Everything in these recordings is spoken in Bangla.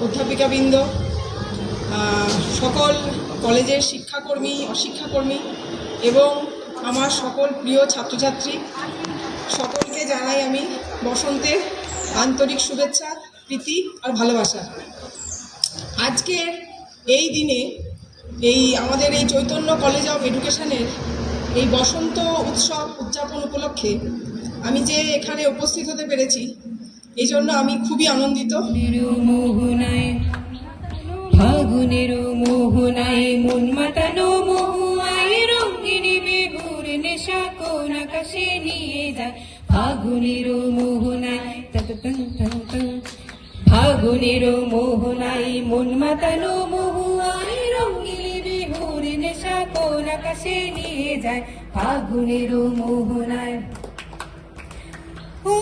অধ্যাপিকাবৃন্দ, সকল কলেজের শিক্ষাকর্মী, অশিক্ষাকর্মী এবং আমার সকল প্রিয় ছাত্রছাত্রী, সকলকে জানাই আমি বসন্তের আন্তরিক শুভেচ্ছা, প্রীতি আর ভালোবাসা। আজকের এই দিনে আমাদের এই চৈতন্য কলেজ অফ এডুকেশনের এই বসন্ত উৎসব উদযাপন উপলক্ষে আমি যে এখানে উপস্থিত হতে পেরেছি, এই জন্য আমি খুবই আনন্দিত। ফাগুনের মোহনায় মন মাতানো মহুয়ায় রঙিনী বিহুর নেশা কোন আকাশে নিয়ে যায়। ফাগুনের মোহনায় ফাগুনের মোহনায় মন মাতানো মহুয়ায় রঙিনী বিহুর নেশা কোন আকাশে নিয়ে যায়। ফাগুনের মোহনায় ও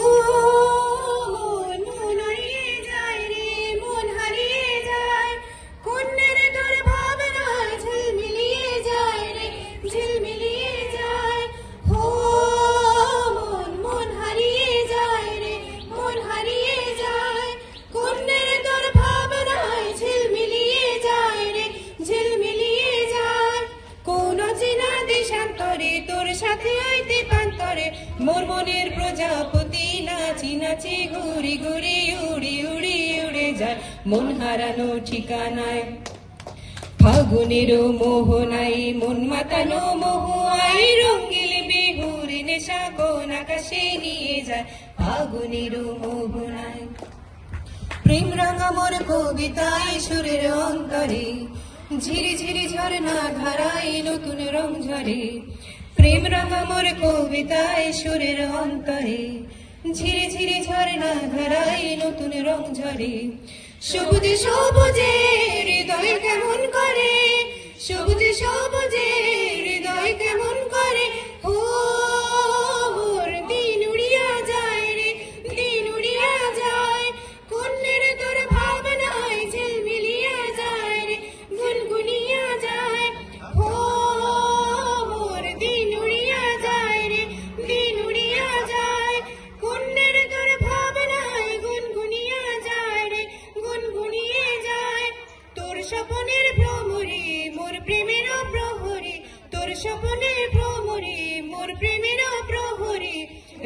তোর সাথে হইতে পান্তরে মোর মনের প্রজাপতি নাচি নাচি ঘুরি ঘুরি উড়ি উড়ি উড়ে যায় মন হারানো ঠিকানায়। ফাগুনের মোহনায় মন মাতানো মহুয়ায় রঙিল বিহুর নেশা কোন আকাশে নিয়ে যায়। ফাগুনের মোহনায় প্রেম রাঙা মোর কবিতায় সুরের অন্তরে ঝিরি ঝিরি ঝরনা ধারায় নতুন রং ঝরে। প্রেম রাঙা মোর কবিতায় সুরের অন্তরে ঝিরি ঝিরি ঝরনা ধারায় নতুন রং ঝরে। সবুজে সবুজে হৃদয় কেমন করে, সবুজে সবুজে হৃদয় কেমন করে। ও দিন উড়িয়া যায় রে, দিন উড়িয়া যায় কন্যের তোর ভাবনায় ঝিলমিলিয়া যায় রে, গুনগুনিয়া যায়। ও দিন উড়িয়া যায় রে, দিন উড়িয়া যায় কন্যের তোর ভাবনায় গুনগুনিয়া যায় রে, গুনগুনিয়ে যায়। তোর স্বপ্নের ভ্রমরে মোর প্রেমের প্রহরী, তোর স্বপ্নের ভ্রমরে মোর প্রেমের প্রহরী।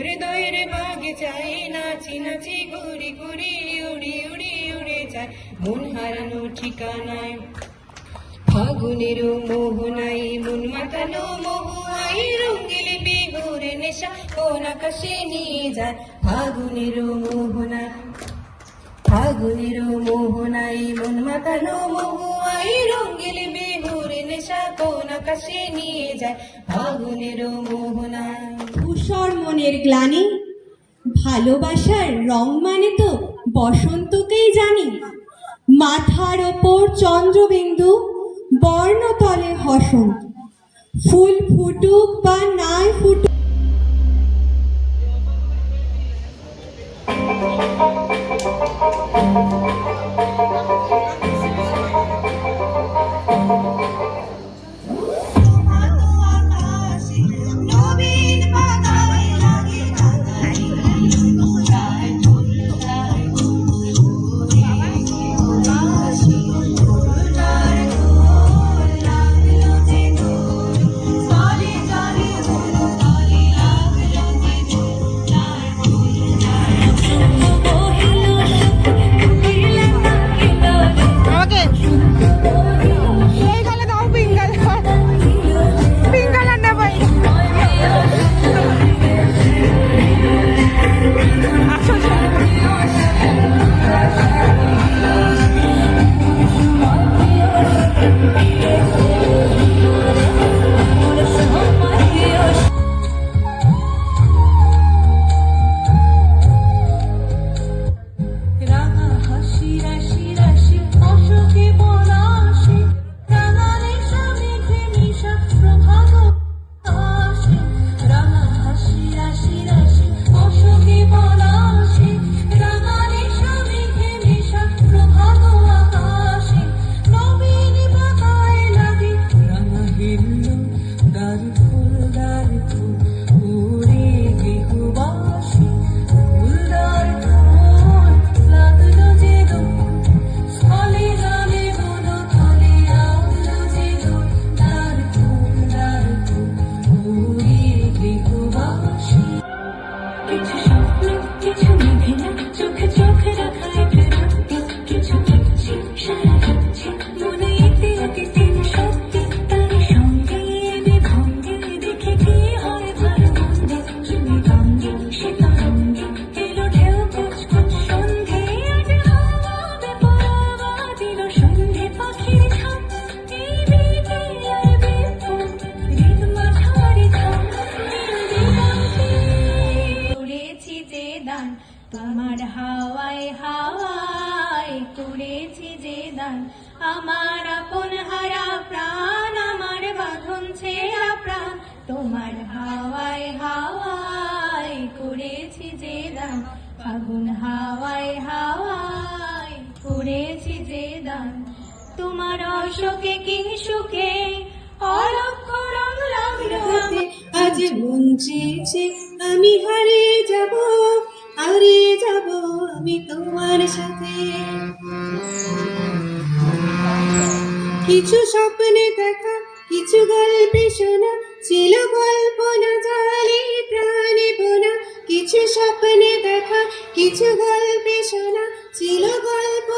হৃদয়ের বাগিচায় নাচি নাচি ঘুরি ঘুরি উড়ি উড়ি উড়ে যায় মন হারানো ঠিকানায়। ফাগুনের মোহনায় মন মাতানো মহুয়ায় রঙিল বিহুর নেশা কোন আকাশে নিয়ে যায়। ফাগুনের মোহনায় ফাগুনের মোহনায় মন মাতানো মহুয়ায় রঙিল বিহুর নেশা কোন আকাশে নিয়ে যায়। ফাগুনের মোহনায় ধূসর মনের গ্লানি, ভালোবাসার রং মানে তো বসন্তকেই জানি। মাথার ওপর চন্দ্রবিন্দু, বর্ণতলে বসন্ত, ফুল ফুটুক বা নাই ফুটুক। পহিল সুখ কিছু হচ্ছে সারা হচ্ছে মনে এতে অতীতে সত্যি তার সঙ্গে এনে ভঙ্গে দেখে কি হয় ভালো মন্দে তুমি গঙ্গে সে তরঙ্গে এলো ঢেউ কুচকুচ সন্ধে আজ হাওয়া বেপরোয়া দিল সন্ধে পাখির ঝাঁক এই বিকে আর বিপুল হৃদ মাঝারি থাম করেছি যে দান তোমার হাওয়ায় হাওয়ায় করেছি যে দান আমার আপন হারা প্রাণ আমার বাঁধন ছেঁড়া প্রাণ তোমার হাওয়ায় হাওয়ায় করেছি যে দান ফাগুন হাওয়ায় হাওয়ায় করেছি যে দান তোমার অশোকে কি সুখে অলক্ষ রং লাগলো আমার আজ মন চেয়েছে আমি হারিয়ে যাব আমি তোমার সাথে কিছু স্বপ্নে দেখা কিছু গল্পে শোনা ছিল কল্পনা জালে প্রাণে বোনা কিছু স্বপ্নে দেখা কিছু গল্পে শোনা ছিল গল্প